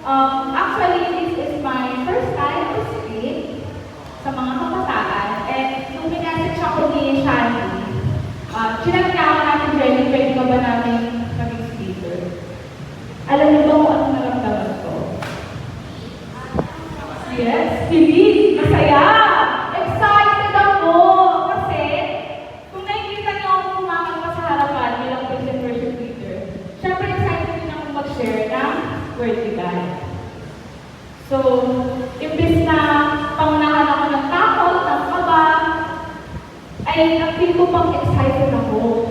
Actually, this is my first time to speak sa mga kabataan. And nung minessage ako ni Shani, chinag niya ako natin, Jenny, pwede ka ba namin maging speaker? Alam niyo ba kung anong naramdaman ko? Yes, kilig, masaya, excited ako. Kasi, kung nakikita niyo ako kumakanta sa harapan bilang present worship leader, syempre excited din ako mag-share ng word ni God. So, imbis na pangunahan ako ng takot, ng kaba, ay nag-feel ko pang excited ako.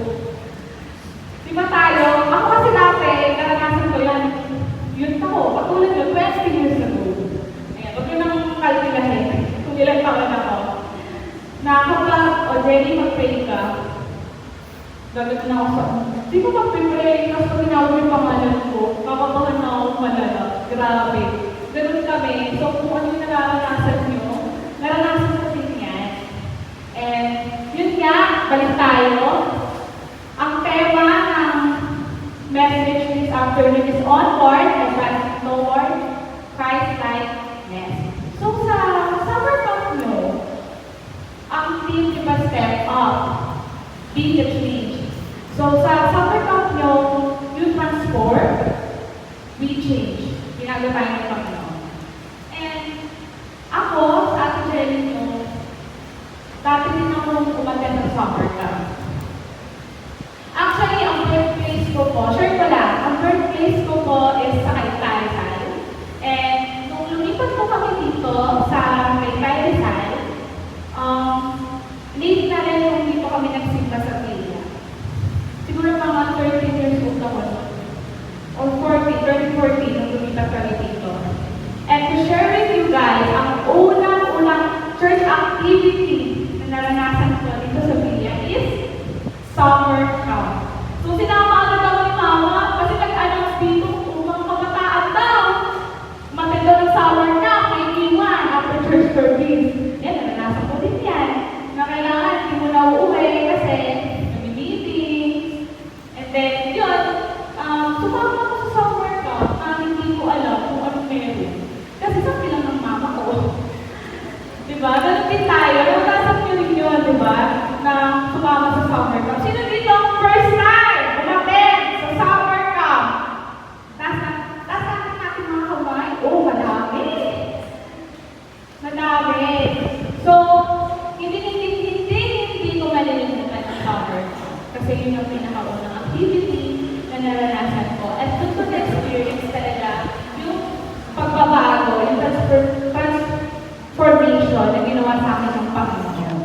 Di ba tayo? Ako kasi dati, karanasan ko yan, yun ako, katulad yun, 20 years ago. Ayan, huwag yun ang kalkilahin, kung ilang taon ako. Na kapag already mag-pray ka, gagawin na ako sa, di ba mag-pray, tapos pag tinawag yung pangalan ko, kakabahan na ako malala. Grabe. Ganun kami. So, kung ano yung naranasan nyo, naranasan ko din yan. And, yun nga, balik tayo. Ang tema ng message this afternoon is onward, advancing toward Christ-likeness. So, sa summer camp nyo, ang theme, diba, step up, be the change. So, sa summer camp nyo, you transform, we change. Ginagawa tayo ng Panginoon. And ako, sa ating Jenny nyo, dati din ako umattend ng summer camp. Actually, ang birthplace ko po, share ko lang, ang birthplace ko po is sa Taytay Rizal. And nung lumipat po kami dito sa Taytay Rizal, late na rin nung dito kami nagsimba sa Pila. Siguro mga 13 years old ako noon. Or 40, 30, 40 nung lumipat kami dito. And to share with you guys, ang unang church activity na naranasan ko dito sa Pila is summer camp. So, sinama agad ako ni Mama kasi nag-announce dito kung mga kabataan daw. Maganda ng summer camp, may iwan after church service. Yan, naranasan ko din yan. Na kailangan, hindi mo na uuwi kasi nag-meeting. And then, yun, sumama ako sa summer camp na hindi ko alam kung anong meron. Kasi sabi lang ng Mama ko. Diba? Ganun din tayo. Naranasan nyo rin yun, diba? Na sumama sa summer camp. Sino dito ang first time umattend sa summer camp? Taas natin mga kamay. Oh, madami. Madami. So, hindi ko malilimutan ang summer camp. Kasi yun yung pinakaunang activity na naranasan ko. At doon ko na-experience talaga yung pagbabago, yung transformation na ginawa sa akin ng Panginoon.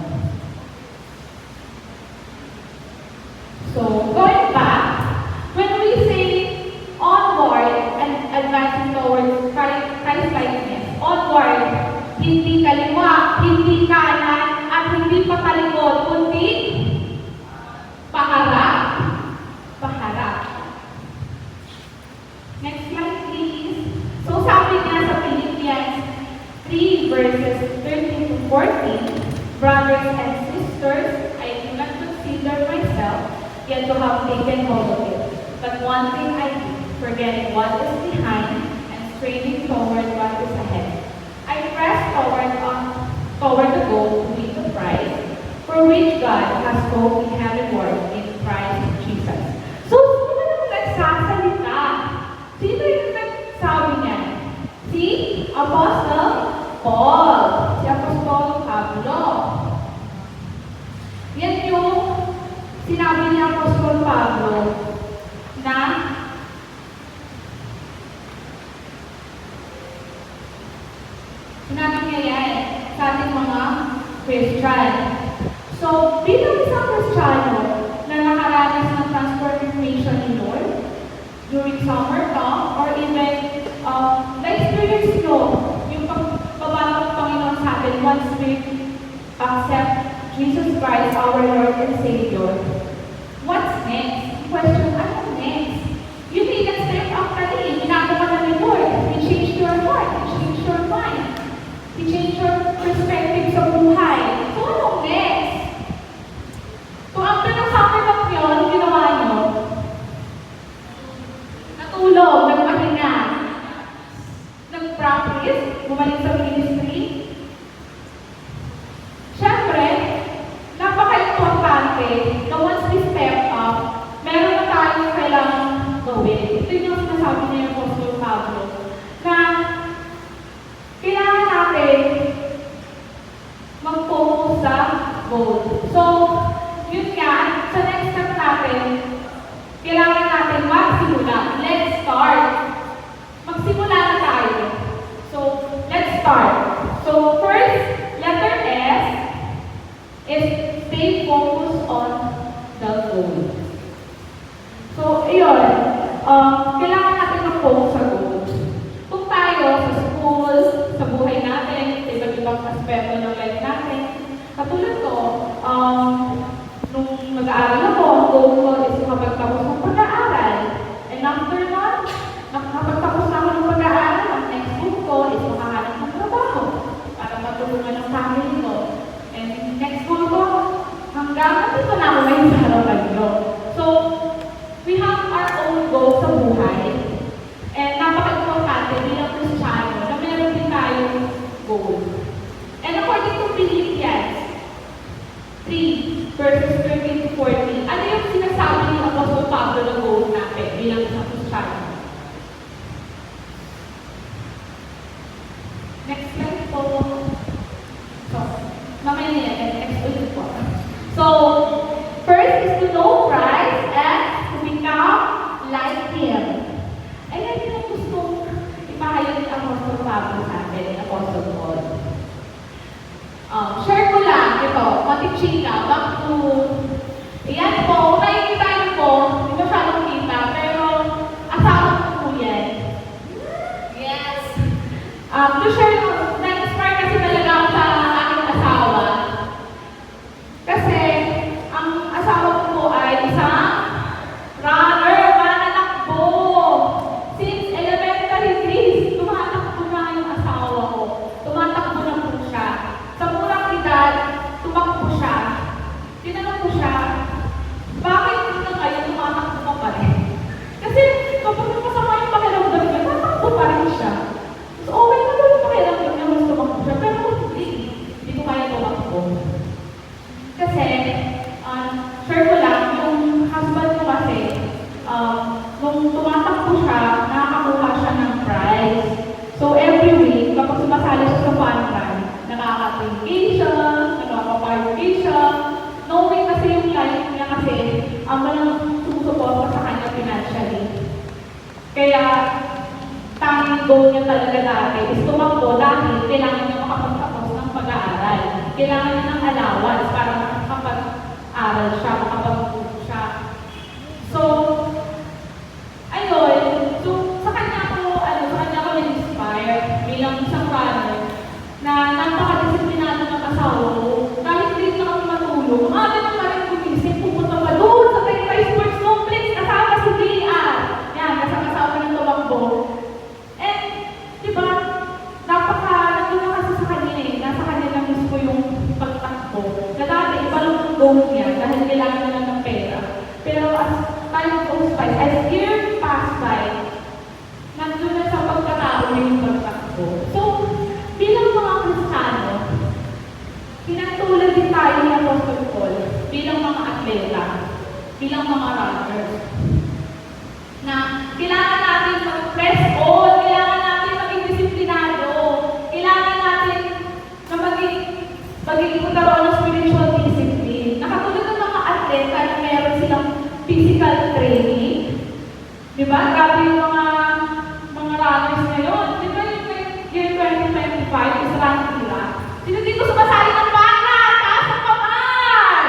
So, going back, when we say onward and advancing towards Christ-likeness, onward, hindi kaliwa, hindi kanan, at hindi patalikod, kundi paharap. Paharap. Next slide, please. So, sabi nga sa Philippians 3 verses 13 to 14, brothers and sisters, I do not consider myself yet to have taken hold of it. But one thing I do, forgetting what is behind and straining toward what is ahead. I press toward the goal to win the prize, for which God has called me heavenward in Christ Jesus. So, sino yung nagsasalita? Sino yung nagsabi niya? Si Apostle Paul. Si Apostle Pablo. Yan yung sinabi ni Apostol Pablo na sinabi niya yan sa ating mga Christian. So, bilang isang Kristiyano na nakaranas ng transformation ni Lord during summer camp or even na-experience nyo yung pagbabago ng Panginoon sa atin once we accept Jesus Christ, our Lord and Savior. What's next? Question, ano next? You need a step up ka rin. Ginagawa na ni Lord. He changed your heart. He changed your mind. He changed your perspective sa buhay. So, ano next? Kung after ng summer camp yun, ginawa nyo, natulog, nagpahinga. goal. So, ayun. Kailangan natin mag-focus sa goal. Kung tayo sa school, sa buhay natin, sa iba't ibang aspeto ng life natin, katulad ko, nung mag-aaral ako, ang goal ko is makapagtapos ng pag-aaral. And after nun, nakapagtapos na ako ng pag-aaral, ang next goal ko is makahanap ng trabaho para matulungan ng family ko. And next goal ko, hanggang nandito na ako ngayon sa harapan nyo. So, we have our own goals sa buhay. And napaka-importante bilang Kristiyano na meron din tayong goal. And according to Philippians 3, verses 13 to 14, ano yung sinasabi ni Apostol Pablo na goal natin bilang isang Kristiyano? Next slide po. So, mamaya niya, next ulit po. So, first is to know Christ and to become like Him. Ayan yung gustong ipahayag ni Apostol Pablo sa atin, Apostol Paul. Share ko lang, ito, matichika, back to, ayan po, nakikita niyo po, hindi masyadong kita, pero asawa ko po yan. Yes! To share, na-inspire kasi talaga ako sa aking asawa. Kasi, ang asawa ko po ay isang runner, mananakbo. Since elementary days, tumatakbo na yung asawa ko. Tumatakbo na po siya. Sa murang edad, tumakbo siya. Tinanong ko siya, bakit hanggang ngayon tumatakbo ka pa rin? Kasi kapag masama yung pakiramdam niya, tatakbo pa rin siya. So okay na yung pakiramdam niya, mas tumakbo siya. Pero hindi ko kaya tumakbo. Kasi, share ko lang, yung husband ko kasi, nung tumatakbo siya, nakakakuha siya ng prize. So every week, kapag sumasali siya sa fun run, nakaka-vacation, nakaka-vacation, knowing kasi yung life niya kasi, ang walang sumusuporta sa kanya financially. Kaya, tanging goal niya talaga dati is tumakbo dahil kailangan niya makapagtapos ng pag-aaral. Kailangan niya ng allowance para makapag-aral siya, makapag-book siya. So, ayun. So, sa kanya ko na-inspire bilang isang runner na napaka-disiplinado ng asawa ko. Kahit hindi na kami matulog, maaga na pa rin gumising, pupunta pa doon sa Taytay Sports Complex, kasama si VR. Yan, kasama ng tumakbo. And, di ba, nandun na kasi sa kanya nasa kanya na mismo yung pagtakbo. Na dati, iba lang ang goal niya dahil kailangan na lang ng pera. Pero as time goes by, as year pass by, nandun na sa pagkatao yung pagtakbo. So, bilang mga Kristiyano, pinagtulad din tayo ni Apostol Paul bilang mga atleta, bilang mga runners, na kailangan natin mag-press on, kailangan natin maging disiplinado, kailangan natin na maging magkaroon ng spiritual discipline. Nakatulad ng mga atleta na meron silang physical training. Di ba? Grabe yung mga runners ngayon. Di ba yung year 2025 is running nila? Sino dito sumasali ng pana? Taas ang kamay!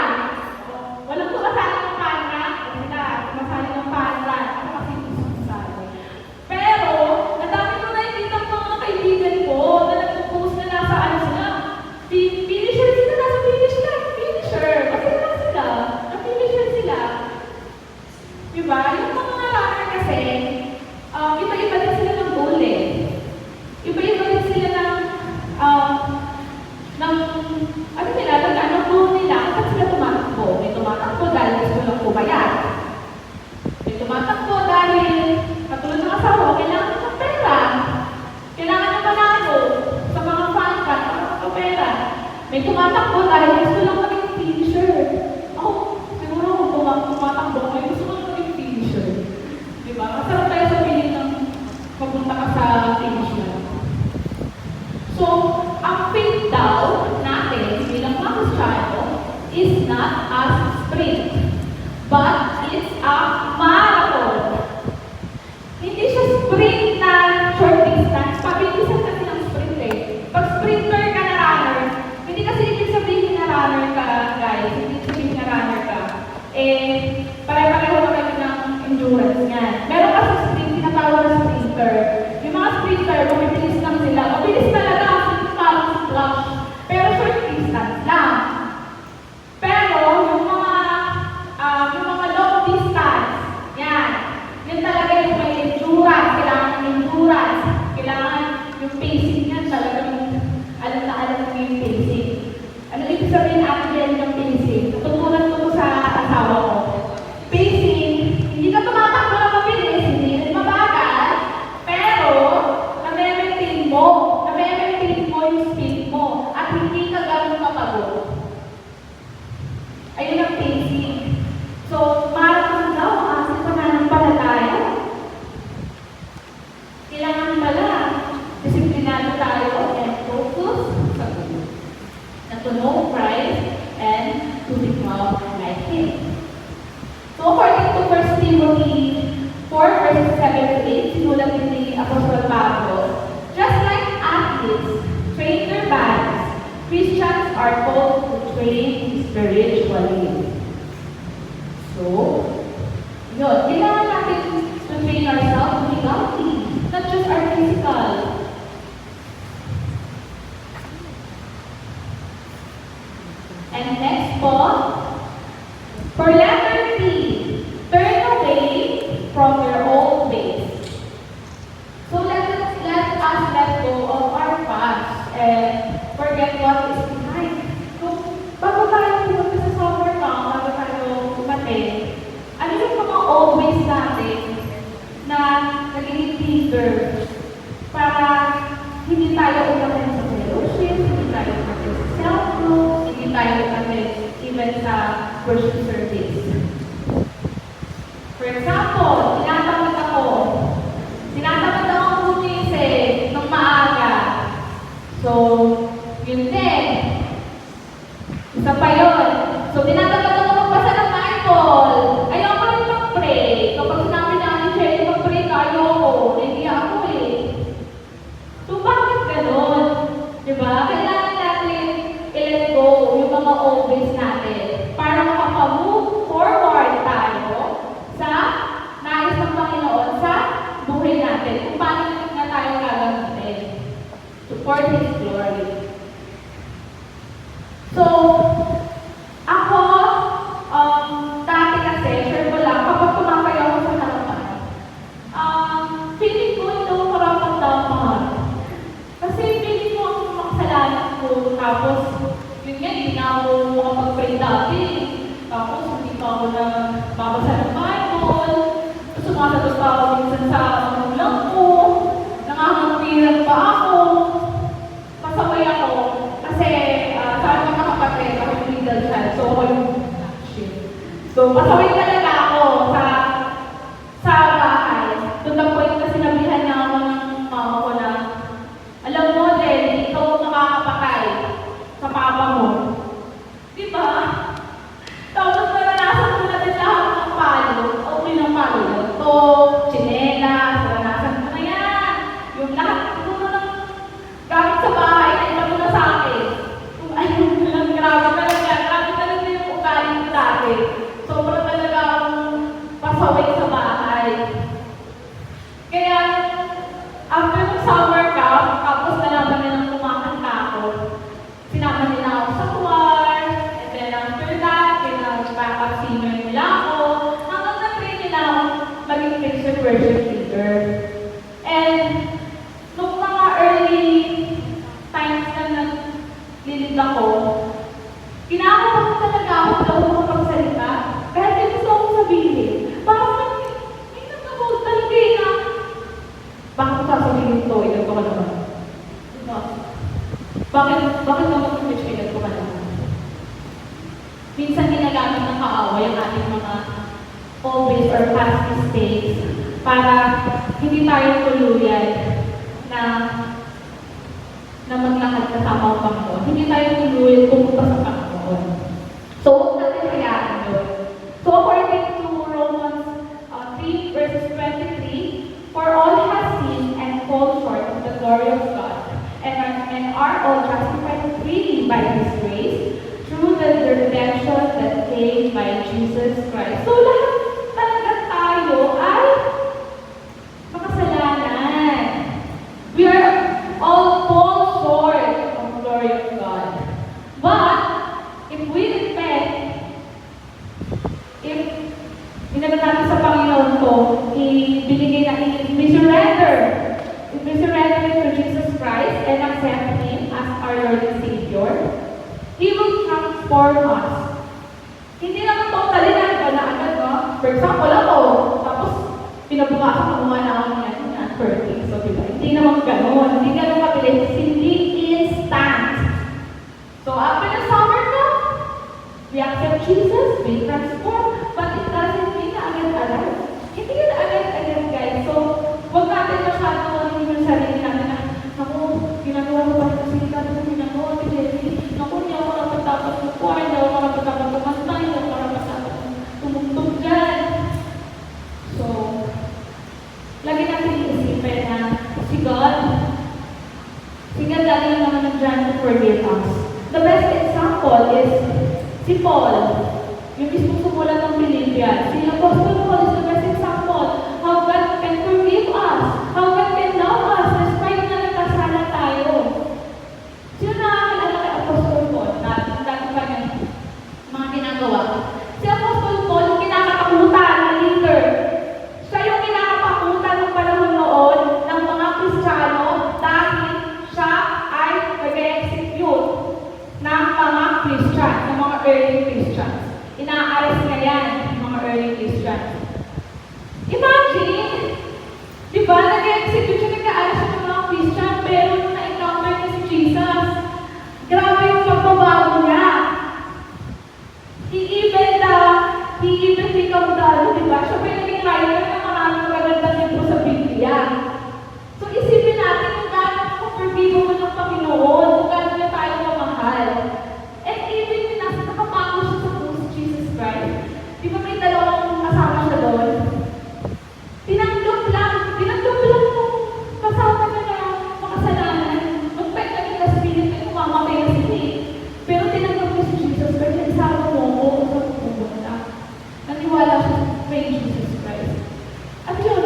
Walang sumasali ng pana? Sila, sumasali ng pana. Ako kasi hindi sumasali. Pero, nadami ko nakikita ng mga kaibigan ko na nagpo-post na nasa sila. Finisher sila, nasa finisher. Kasi na sila. Na-finisher sila. Diba? Yung mga runner kasi, iba-iba din sila ng goal eh. Iba-iba din sila ng ano nila, ng goal nila, kasi sila tumatakbo. May tumatakbo dahil gusto lang pumayat. May tumatakbo dahil, katulad ng asawa, kailangan ng pera. Kailangan ng manalo sa mga fan card, ng pera. May tumatakbo dahil gusto lang maging finisher. Ako, siguro kung tumatakbo, may gusto lang maging finisher. Diba? Masarap tayo sabihin ng papunta ka sa finish line. So, ang faith daw natin bilang mga Kristiyano is not a sprint, but it's a marathon. Hindi siya sprint na short distance. Pabilisan kasi ng sprint eh. Pag sprinter ka na runner, hindi kasi ibig sabihin na runner ka, guys. Hindi sabihin na runner ka. Eh, sprinter, bumibilis lang sila. Mabilis talaga, parang si Flash. Pero short distance lang. Pero yung mga long distance, yan. Yun talaga yung may endurance, kailangan ng endurance. Kailangan yung pacing niya talagang alam na alam mo yung pacing. Ano ibig sabihin natin yung pacing? Tutunan ko po sa asawa ko. Pacing, hindi ka tumatakbo na mabilis, hindi rin mabagal, pero na-maintain mo yung speed mo at hindi ka ganun mapagod. Ayun ang pacing. So, marathon daw, kasi pananampalataya. Kailangan pala, disiplinado tayo and focus sa Diyos. Na to know Christ and to become like Him. So, according to 1 Timothy 4, verses 7 to 8, sinulat ni Apostol Pablo, just like athletes train their bodies, Christians are called to train spiritually. So, yun, kailangan natin to train ourselves to be godly, not just our physical. And next po, for letter P, turn away from your old ways. So let us let go of our past and forget what is behind. So, bago tayo pumunta sa summer camp, bago tayo umatin, ano yung mga old ways natin na naging hinder para hindi tayo umatin sa fellowship, hindi tayo umatin sa self-group, hindi tayo umatin even sa worship service. For example, tinatamad ako gumising ng maaga. So, yun din. Isa pa yun. So, tinatamad ako magbasa ng Bible. Ayoko rin mag-pray. Kapag sinabi niya ni Shelly, mag-pray ka, ayoko. Nahihiya ako eh. So, bakit ganun? Diba? Kailangan natin i-let go yung mga old ways natin para makapag-move forward tayo sa nais ng Panginoon sa buhay natin. Kung paano na tayo gagamitin to for His glory. So, ako, dati kasi, share ko lang, kapag tumakay ako sa harapan, feeling ko ito karapat dapat. Kasi feeling ko ang makasalanan ko, tapos, yun nga, hindi na ako makapag-pray dati. Tapos, hindi pa ako na babasa ng Bible. Sumasagot pa ako minsan sa magulang ko. Nangangapiran pa ako. Pasaway ako. Kasi, sa aking mga kapatid, ako yung middle child. So, ako yung shit. So, pasaway talaga ako sa bahay. To the point na sinabihan niya ako ng mama ko na, alam mo, Jen, ikaw ang makakapatay sa papa mo. Diba? Tapos naranasan ko na din lahat ng palo. Okay ng palo. Ito, chinelas, naranasan ko na yan. Yung lahat siguro ng gamit sa bahay, ay ito na sa akin. Kung ayun lang, grabe talaga yung ugali ko dati. Sobrang talaga akong pasaway sa bahay. Kaya, after ng summer camp, tapos nalaman nilang kumakanta ako, sinama nila ako sa choir, and then after that, pinag-backup singer nila ako, hanggang na-train nila ako maging picture worship leader. And, nung mga early times na naglilid ako, kinakabahan talaga ako daw makapagsalita. Kahit yung gusto akong sabihin, parang may nagkakot talaga na, bakit ko sasabihin ito? Ilan ko ka naman? Diba? Bakit naman kung ilan ko ka naman? Minsan ginagamit ng kaaway ang ating mga always or past mistakes para hindi tayo tuluyan na maglakad kasama ang Panginoon. Hindi tayo tuluyan pumunta sa Panginoon. So, huwag natin hayaan yun. So, according to Romans 3 verses 23, for all have sinned and fall short of the glory of God, and are all justified freely by His grace through the redemption that came by Jesus Christ. So, lahat talaga tayo ay makasalanan. transform us. Hindi naman totally na iba na agad, no? For example, ako, tapos pinabukasan ko nga na ako yan, perfect. So, diba? Hindi naman ganun. Hindi ganun kabilis. Hindi instant. So, after the summer na, we accept Jesus, we transform, but it doesn't mean na agad-agad. Hindi yun agad-agad, guys. So, huwag natin masyado yung sarili natin na, naku, ginagawa ko pa kasi dati ko ginagawa ko, naku, hindi ako napatapos ng kuwan, hindi ako napatapos kumantay, hindi ako napatapos tumugtog dyan. So, lagi natin iisipin na si God lagi lang naman nag-trying to forgive us. The best example is si Paul, yung mismo sumulat ng Philippians. Si Apostle Paul is the best example how God can forgive us, how God can love us despite na nagkasala tayo. Sino nakakilala kay Apostle Paul? Dati pa niya mga ginagawa. Si Apostle Paul, yung kinakatakutan na leader. Siya yung kinakatakutan ng panahon noon ng mga Kristiyano dahil siya ay nag-execute ng mga Christians, ng mga early Christians. Ina-arrest na yan, ng mga early Christians. Imagine, di ba, nag-execute siya, nag-arrest ng mga Christian, pero nung na-encounter niya si Jesus, grabe yung pagbabago niya. He even become God, di ba? Siya pa yung naging writer ng maraming magandang libro sa Biblia. So, isipin natin kung gano'n kung forgive mo ng Panginoon, kung gano'n niya tayo mamahal. And even yung nakapako siya sa krus, Jesus Christ, di ba may dalawang kasama siya doon? Tinanggap lang yung kasama niya na makasalanan. Magpagdating na spirit na kumamatay na sila. Pero tinanggap niya si Jesus Christ, isama mo ako sa pupunta. Naniwala siya kay Jesus Christ. At yun,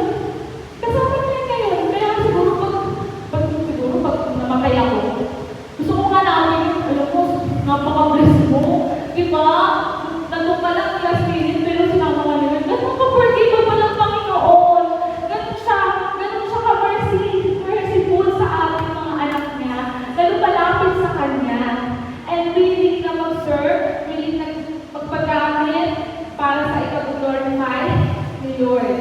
kasama niya ngayon. Kaya siguro pag namatay ako, gusto ko nga namin, alam mo, napaka-bless mo. Diba? Nandun pa lang yung spirit, pero sinama ka nila. Ganun ka-forgive pa ng Panginoon. Ganun siya ka-merciful sa ating mga anak niya. Ganun palapit sa Kanya. And willing na mag-serve, willing na magpagamit para sa ikaglorify ni Lord.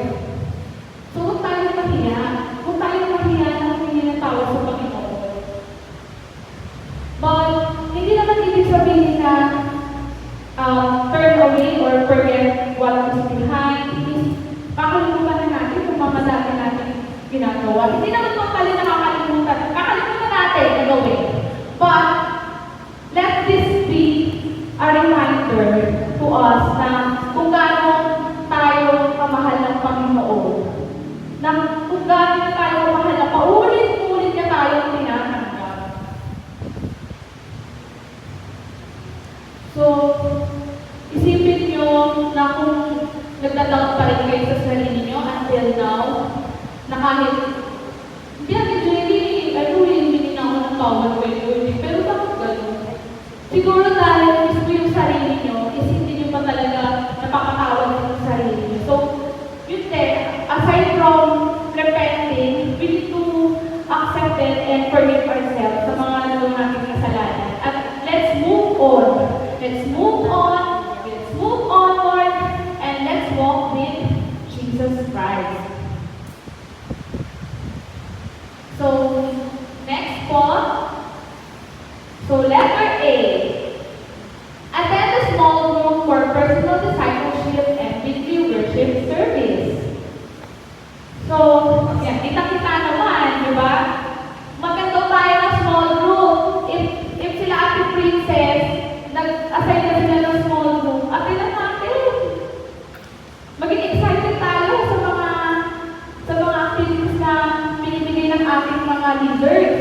So, huwag tayo mahiya. Huwag tayo mahiya na humingi ng tawad sa Panginoon. But, hindi naman ibig sabihin na turn away or forget what is behind. Kakalimutan na natin kung mamadami natin ginagawa. Hindi naman totally nakakalimutan. Kakalimutan natin na gawin. But, let this be a reminder to us na kung gaano tayo kamahal ng Panginoon. Na kung gaano tayo kamahal na paulit-ulit na tayo tinatanggap. So, isipin nyo na kung nagdadoubt pa rin kayo sa sarili nyo until now, na kahit hindi natin hindi na ako ng power kayo, pero bakit gano'n? Siguro dahil gusto yung sarili nyo, is hindi nyo pa talaga napapatawad yung sarili nyo. So, yun din, aside from repenting, we need to accept it and forgive ourselves sa mga nagawa natin kasalanan. At let's move on. Let's move onward, and let's walk with Jesus Christ. So, next po. So, letter A. Attend a small group for personal discipleship and weekly worship service. So, yan, kita-kita naman, di ba? Maganda tayo ng small group. If sila Ate Princess, nag-assign na sila ng small group, atin na natin. Maging excited tayo sa mga activities na binibigay ng ating mga leaders.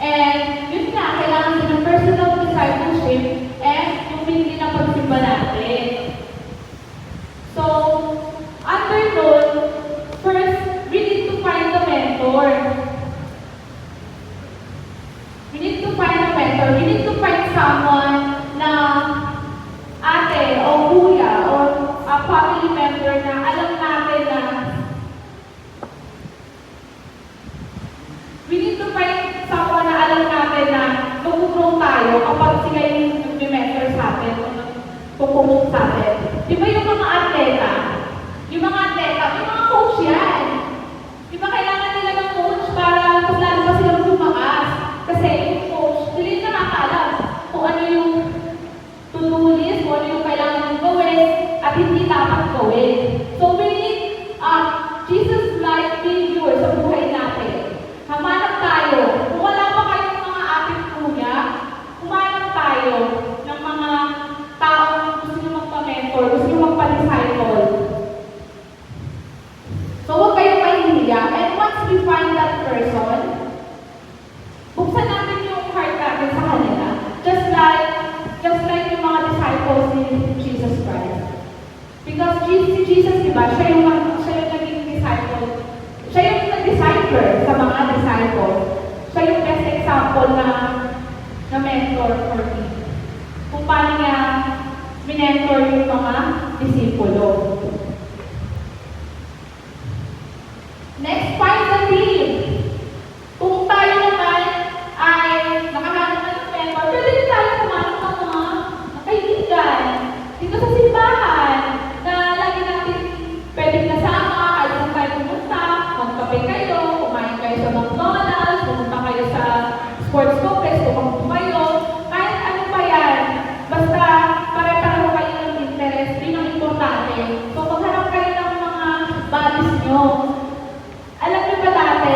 And yun nga, kailangan din ng personal discipleship and yung weekly na pagsimba natin. So, under nun, first, we need to find a mentor. We need to find a mentor. We need to find someone na ate o kuya or a family member na alam natin na we need to find someone na alam natin na mag-grow tayo kapag sila yung coach sa atin. Di ba yung mga atleta, may mga coach yan. Di ba kailangan nila ng coach para mas lalo pa silang tumakas? Kasi yung coach, hindi nakakaalam kung ano yung tutulis, kung ano yung kailangan ng gawin, at hindi dapat gawin. So we need Jesus-like figure sa buhay natin. Hamanap tayo. Kung wala pa kayong mga ating kuya, humanap tayo ng mga taong gusto nyo magpa-mentor, gusto nyo magpa-disciple. So huwag kayong mahihiya. And once we find that person, buksan natin yung heart natin sa kanila. Just like yung mga disciples ni Jesus Christ. Because si Jesus, diba, siya yung naging disciple. Siya yung nag-disciple sa mga disciples. Siya yung best example na mentor for me. Kung paano niya minentor yung mga disipulo. Next, find the team. Kung tayo naman ay nakahanap na ng mentor, pwede din tayo kumanap ng mga kaibigan dito sa simbahan na lagi natin pwedeng kasama, kahit saan tayo pumunta, magkape kayo, kumain kayo sa McDonald's, pumunta kayo sa sports complex, pumunta kayo, kahit ano pa yan, basta pare-pareho kayo ng interest, yun ang importante. So magharap kayo ng mga buddies nyo. Alam niyo ba dati,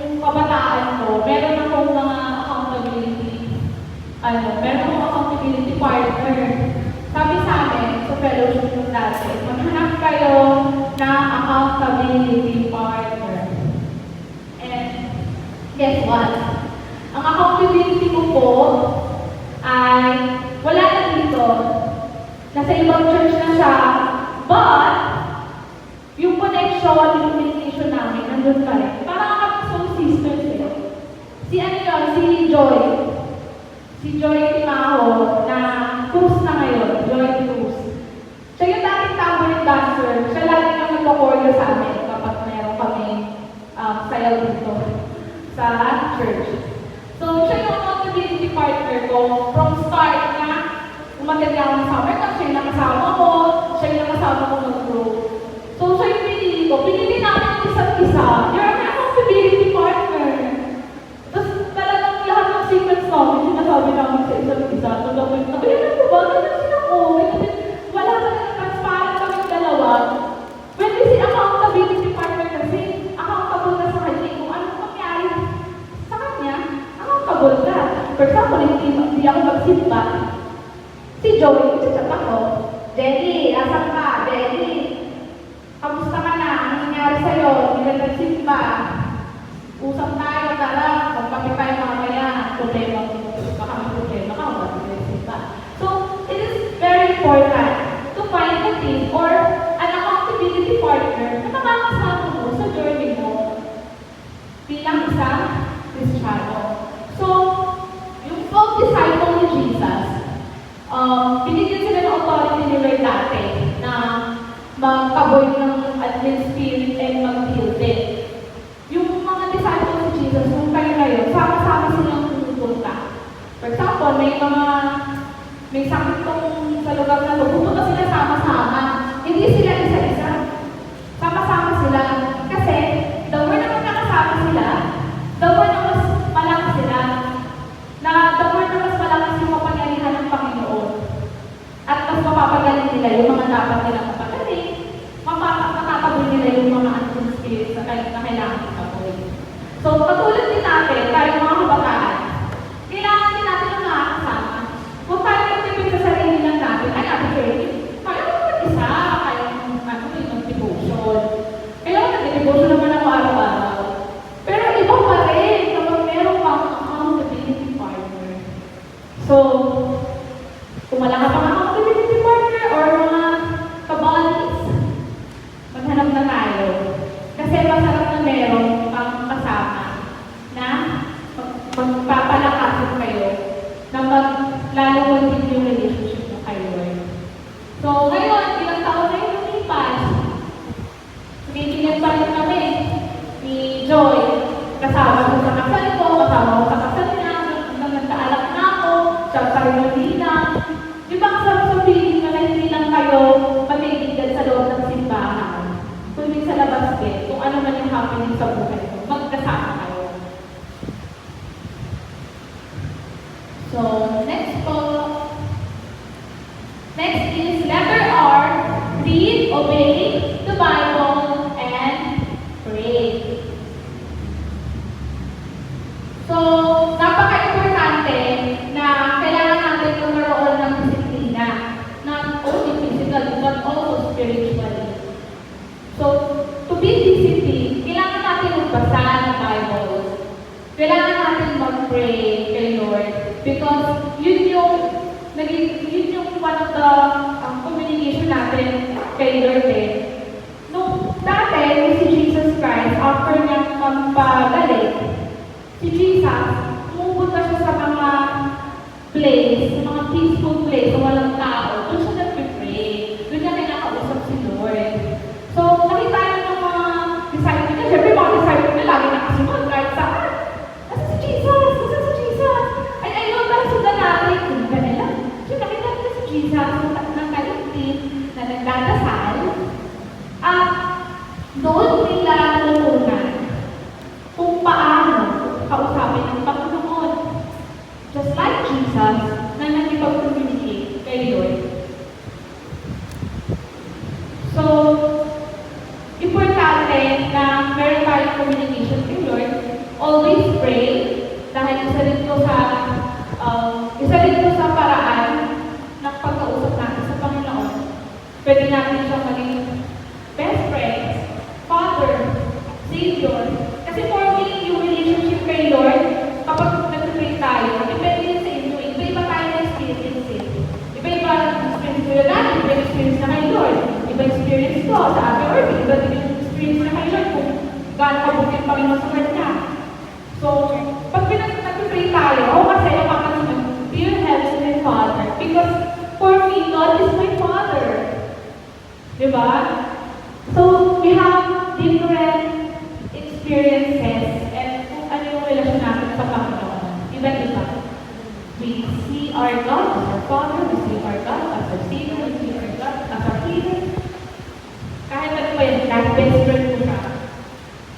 yung kabataan ko, meron akong mga accountability partner. Sabi sa amin, sa fellowship yung dati, maghanap kayo na accountability partner. And guess what? Ang accountability ko po ay wala na dito. Nasa ibang church na siya. But, yung connection, yung communication namin, nandun pa rin. Parang kami soul sisters eh. Si ano yun? Si Joy. Si Joy Timaho na cruise na ngayon. Joy Cruz. Siya yung dating tambourine dancer. Siya lagi nang nagpa-choreo sa amin kapag meron kami sayaw dito sa church. So, siya yung accountability partner ko from start na umattend ako ng summer camp. Siya yung nakasama ko. Siya yung nakasama ko mag-grow. So, siya yung pinili ko. Pinili namin isa't isa. You're an accountability partner. Tapos talagang lahat ng secrets namin, sinasabi namin sa isa't isa. So, gawin na, kaya na po ba? Ganyan sila ko. Wala ka na transparent kaming dalawa. When we say accountability partner kasi, accountable ka sa kanya. Kung anong mangyari sa kanya, accountable ka. For example, hindi ako magsimba. Si Joey, chat ako. Jenny, asan ka? Jenny, kamusta ka na? Ano nangyari sa'yo? Hindi ka nagsimba. Usap tayo, tara. Magpapit tayo mamaya. Problema mo. Baka may problema ka. Baka may nagsimba. So, it is very important to find a team or an accountability partner na makakasama mo sa journey mo bilang isang Kristiyano. So, yung 12 disciples ni Jesus, binigyan sila ng authority ni Lord dati na magkaboy ng admin spirit and mag-heal din. Yung mga disciples ni Jesus, nung tayo ngayon, sama-sama silang pumupunta. For example, may sakit tong sa lugar na ito, pupunta sila sama-sama. Hindi sila isa-isa. Sama-sama sila. Kasi, the more na magkakasama sila, the more na mas malakas sila. The more na mas malakas yung mapangyarihan ng Panginoon. At mas mapapagaling nila yung mga dapat nilang mapagaling, makakataboy nila yung mga unseen spirits na kailangan itaboy. So, katulad din natin, tayo mga kabataan, kailangan din natin ang nakakasama. Huwag tayo magtipid sa sarili lang natin. Ay, natin kayo, kaya mo mag-isa, kaya mo mag-devotion. Kailangan nag-devotion naman ako araw-araw. Pero iba pa rin kapag meron pang accountability partner. So, kung wala ka pang accountability partner or mga kabalies, maghanap na tayo. Kasi masarap na meron pang kasama na magpapalakasin kayo na lalo-wagin yung relationship mo kay Lord. So, ngayon, ilang taon na yung lumipas. Tumitingin pa rin kami ni Joy. Kasama ko sa kasal ko, kasama ko sa kasal niya, nagkaalak na ako, siya sa rin na. Di ba ang sarap sa feeling na sa buhay mo. Magkasama kayo. So, next po. Next is letter R. Read, obey the Bible, and pray. So, napaka-importante na kailangan natin magkaroon ng disiplina. Not only physically, but also spiritually. So, to be disciplined, kailangan natin magbasa ng Bible. Kailangan natin mag-pray kay Lord. Because yun yung one of the communication natin kay Lord eh. Nung dati, si Jesus Christ, after niya magpagaling, si Jesus, pumunta siya sa mga place, sa mga peaceful place, sa walang tao. Doon siya nag-pray. Doon niya kinakausap si Lord. So, nakita niyo ng mga disciples niya. Siyempre, mga disciples niya lagi nakasunod kahit saan. Nasa si Jesus! Nasa si Jesus! Ay, ayun, para sundan natin. Kung gano'n lang. So, nakita niyo si Jesus ng kaligtin na nagdadasal. At doon nila natutunan kung paano kausapin ng Panginoon. Just like Jesus, na nakipag-communicate kay Lord. So, importante na meron tayong communication kay Lord. Always pray, dahil isa rin to sa paraan ng pagkausap natin sa Panginoon. Pwede natin siyang maging best friends, Father, Savior. Kasi for me, yung relationship kay Lord, kapag nag-pray tayo, depende din sa inyo. Iba-iba tayo na experience eh. Iba-iba experience ko na natin, iba experience na kay Lord. Iba experience ko sa Ate Orby, iba experience na kay Lord kung gaano kabuti ang Panginoon sa kanya. So, pag nag-pray tayo, ako kasi napapansin, Dear Heavenly Father, because for me, God is my Father. Diba? So, we have different experiences and kung ano yung relasyon natin sa Panginoon. Iba-iba. We see our God as our Father, we see our God as our Savior, we see our God as our Healer. Kahit ano pa yun, kahit best friend mo siya.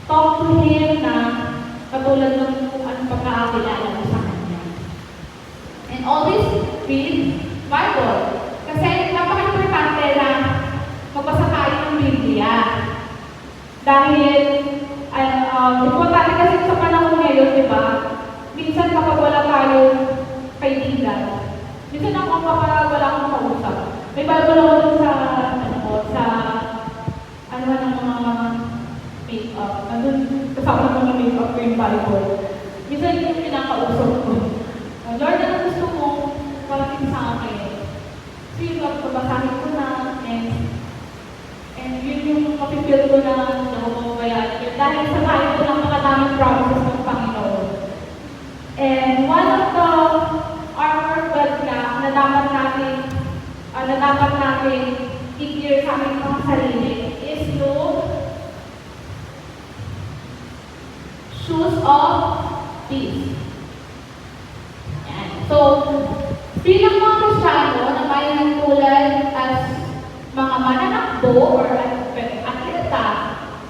Talk to Him na katulad ng kung anong pagkakakilala mo sa Kanya. And always read Bible. Kasi napaka-importante na magbasa tayo ng Biblia. Dahil, importante kasi sa panahon ngayon, di ba? Minsan kapag wala tayong kaibigan, minsan ako kapag wala akong kausap. May Bible ako dun sa, ng mga make-up. Andun, kasama ng mga make-up ko yung Bible. Minsan yung pinakausap ko. Lord, ano gusto mo parating sa akin? So yun, babasahin ko na, and yun yung mapipil ko na nakukubayaan. Dahil sa tayo ko ng makadaming promises ng Panginoon. And one of the armor belt na dapat natin i-gear sa aming mga sarili is yung shoes of peace. Yan. So, bilang mga Kristiyano na may nagtulad as mga mananakbo or atleta,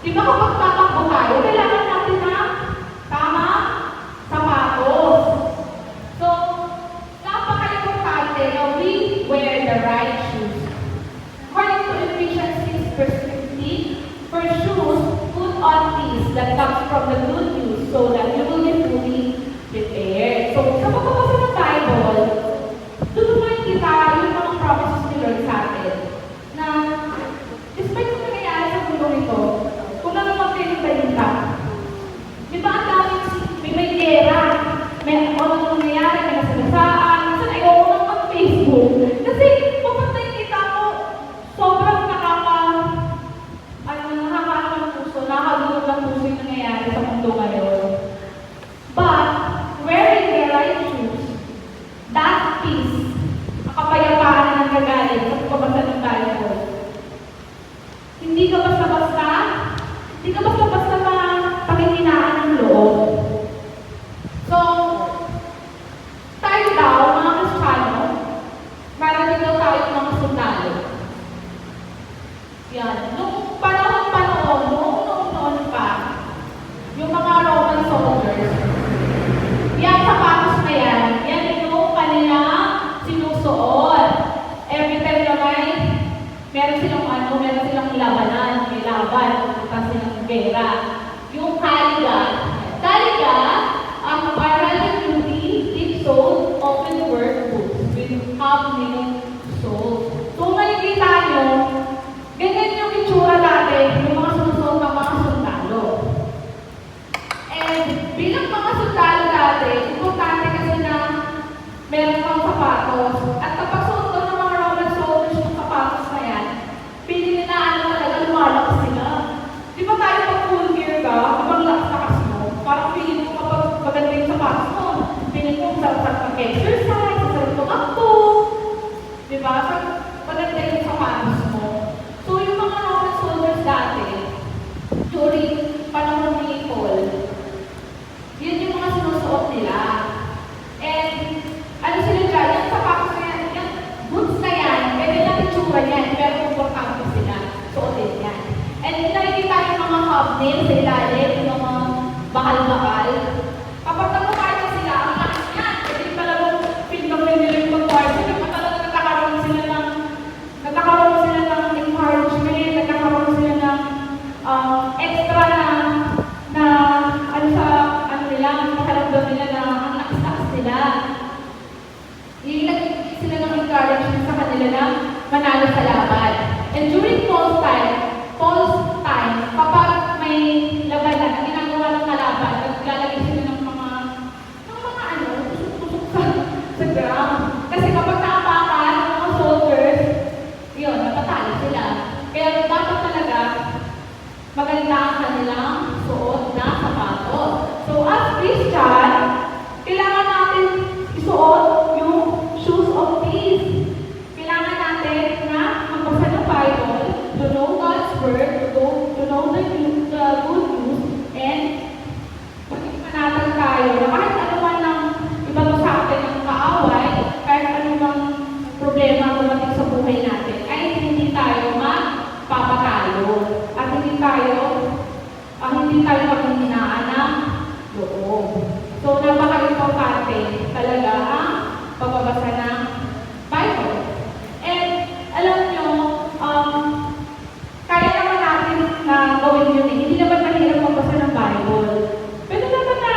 di ba kapag tatakbo tayo, kailangan natin ng tamang sapatos. So, napaka-importante na we wear the right shoes. According to Ephesians 6 verse 15, for shoes, put on peace that comes from the good news so that you will be fully prepared. So, sa pagbabasa ng Bible, doon naman kita yung mga promises ni Lord sa atin. Na, despite kung nangyayari sa mundo nito, kung naman kayo balita, di ba ang daming may gera, may ano nangyayari, may nasagasaan, minsan ayaw ko lang mag-Facebook. Kasi, pupunta yung kita ko, sobrang nakakaano ng puso, nakakagulog ng puso yung nangyayari sa mundo ngayon. But, wearing the right shoes, that peace, ang kapayapaan na nanggagaling sa pagbabasa ng Bible. Hindi ka basta-basta panghihinaan ng loob. So, soldiers, yan sapatos na yan, yan yung kanilang sinusuot. Every time na meron silang labanan, may laban, kasi silang gera. Yung kaliga, ang parallel duty, deep soles, open work boots with half-nailed soles. So, makikita nyo, ganyan yung itsura dati, yung mga sinusuot ng mga sundalo. And bilang mga sundalo dati, importante kasi na meron kang sapatos. At kapag suot ko ng mga Roman soldiers yung sapatos na yan, pili nila talaga lumalakas sila. Di ba tayo pag full gear ka, kapag lakas mo, parang feeling mo kapag maganda yung sapatos mo, feeling mo sarap mag-exercise, sarap tumakbo. Di ba? Pag maganda yung sapatos mo. So yung mga Roman soldiers dati, during panahon ni Paul, yun yung mga sinusuot nila. And ano sila dyan, yung sapatos na yan, yung boots na yan, pwede lang itsura yan, pero komportable sila, suotin yan. And nakikita yung mga hobnail sa ilalim, yung mga bakal-bakal. Kapag namukha niya sila, ang lakas yan. Kasi talagang pinag nila yung pag-party. Kapag talagang nagkakaroon sila ng encouragement, nagkakaroon sila ng extra na ano nila, makaramdam nila na ang lakas-lakas nila. Ilagay sila ng encouragement sa kanila na manalo sa laban. And during Paul's time, kapag may labanan, ang ginagawa ng kalaban, naglalagay sila ng mga tusok-tusok sa ground. Kasi kapag naapakan ng mga soldiers, yun, napatalo sila. Kaya dapat talaga maganda ang kanilang suot na sapatos. So as Christian, kailangan natin isuot yung shoes of peace. Kailangan natin na magbasa ng Bible, to know God's word, to know the good news, and maging manatag tayo na kahit ano man ng iba sa atin ng kaaway, kahit ano mang problema dumating sa buhay natin, ay hindi tayo mapapatalo. At hindi tayo paghihinaan ng loob. So, napaka-importante talaga ang pagbabasa ng Bible. And alam nyo, kaya naman natin na gawin yun eh. Hindi naman mahirap magbasa ng Bible. Pero naman na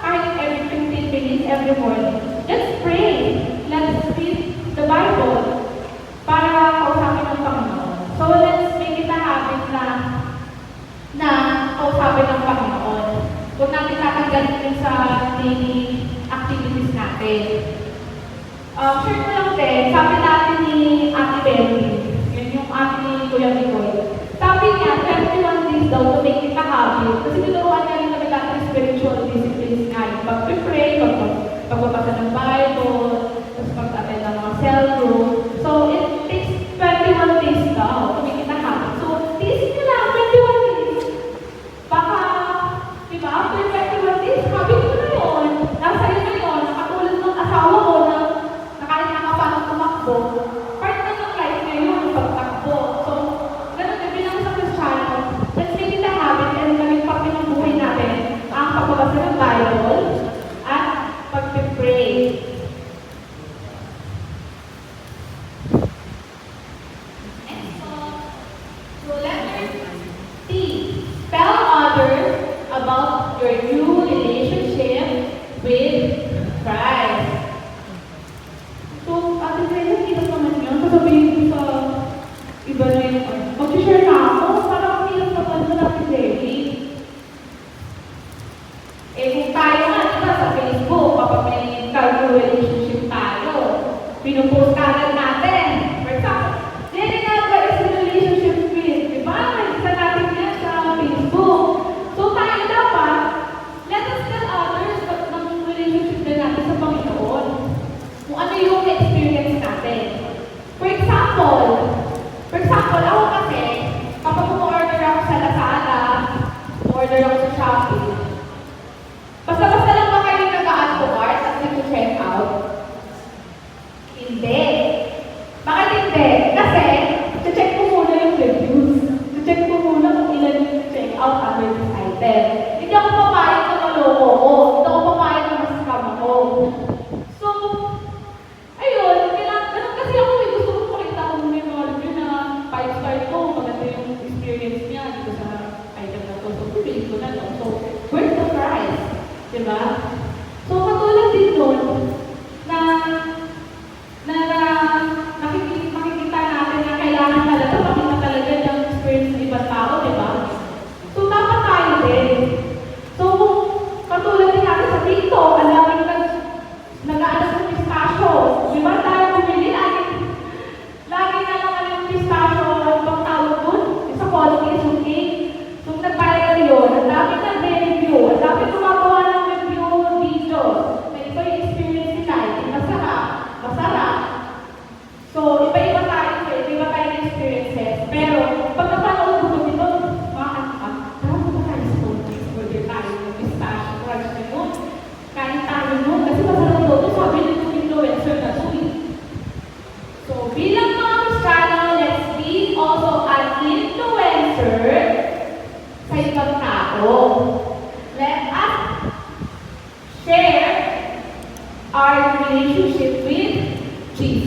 kahit every 15 minutes, every morning, let's pray. Let's read the Bible para kausapin ng Panginoon. So, let's make it a habit na kausapin ng Panginoon. Huwag natin tatanggalin yun sa daily activities natin. Share ko lang din, sabi natin ni Ate Betty, yun yung ate ni Kuya Mikoy. Sabi niya, 21 days daw to make it a habit. Kasi tinuruan niya rin kami lahat ng spiritual disciplines nga. Yung pag-pray, pagbabasa ng Bible, tapos pag-attend ng mga cell group. So, it takes 21 days daw to make it a habit. So, tiisin nyo lang, 21 days. Baka, diba, after 21 days, habit mo na yun. Nasa iyo na yun. Nakatulad ng asawa ko na kahit nakapasok tumakbo, part na ng life ngayon, pagtakbo. So, ganun din bilang sa Kristiyano, let's make it a habit and maging parte ng buhay natin ang pagbabasa ng Bible at pag-pray. So letter T. Tell others about your new relationship with Christ. So, Ate Freda, hirap naman yun. Sasabihin ko sa iba na yun. Mag-share na ako. Parang hirap naman yun, Ate Freda. Kung tayo nga, diba, sa Facebook, kapag may relationship tayo, pinupost agad natin. For example, what is the relationship with? Diba? Isa natin yan sa Facebook. So, tayo dapat, let us tell others ng relationship din natin sa Panginoon. Kung ano yung experience natin. For example, ako kasi, kapag order ako sa Lazada, order ako sa Shopee, basta-basta lang ba kayo nag-add to cart at nag-check out? Hindi. Bakit hindi? Kasi, check ko muna yung reviews. Check ko muna kung ilan yung check out under this item. Hindi ako papayag na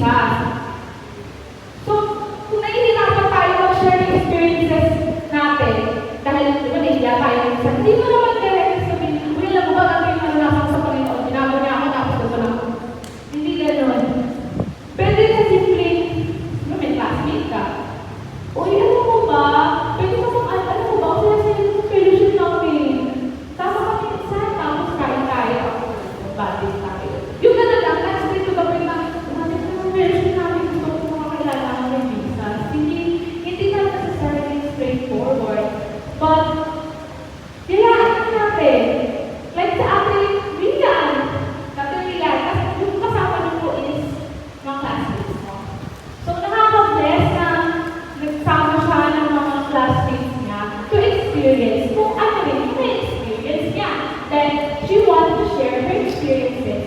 Jesus. So, kung nahihirapan tayo mag-share ng experiences natin, dahil di ba nahiya tayo minsan, hindi mo naman direct sabihin, uy, alam mo ba ano yung naranasan sa Panginoon? Tinago niya ako, tapos ito lang. Hindi gano'n. Pwede na simple, may classmate ka. Uy, alam mo ba, pwede mo bang, alam mo ba, ako sila sa fellowship namin. Tama kami minsan, tapos kain tayo. Badis tayo. Yung gano'n lang, that's way to the point na, natin sa fellowship namin, gusto ko makakilala ng may Jesus. Hindi na necessarily straightforward. But, kailangan natin. Like sa ating Rian. Dati Rian, kasi yung kasama niyo po is mga classmates mo. So, nakaka-bless na nagsama siya ng mga classmates niya to experience kung ano rin yung na-experience niya. Then, she wanted to share her experiences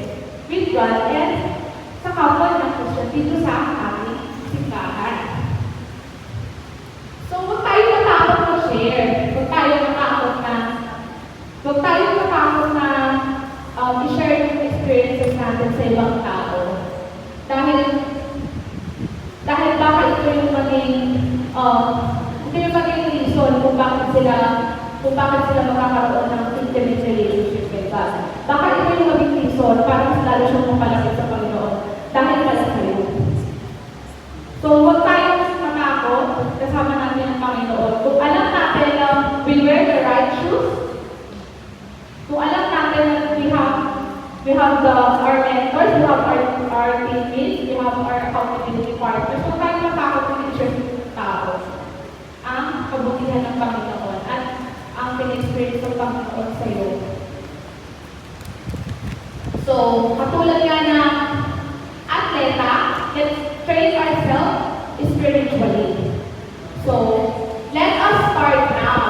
with God and sa kapwa ng Christian dito sa aming simbahan. So, huwag tayo matakot mag-share. Huwag tayo matakot na i-share yung experiences natin sa ibang tao. Dahil baka ito yung maging reason kung bakit sila makakaroon ng intimate relationship with God. Baka ito yung maging reason para mas lalo siyang mapalapit sa Panginoon dahil pala sa'yo. So, huwag tayong matakot kasama natin ang Panginoon. Kung alam natin na we wear the right shoes, kung alam natin na we have our mentors, we have our teammates, we have our accountability partners, huwag tayong matakot na i-share ng tao ang kabutihan ng Panginoon at ang pin-experience ng Panginoon sa iyo. So, katulad nga na atleta, let's train ourselves spiritually. So, let us start now.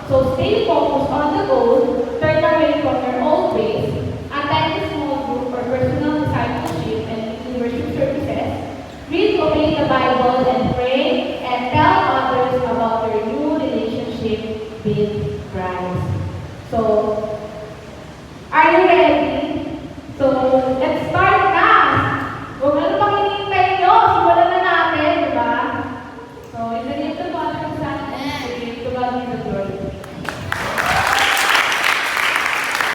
So, stay focused on the goal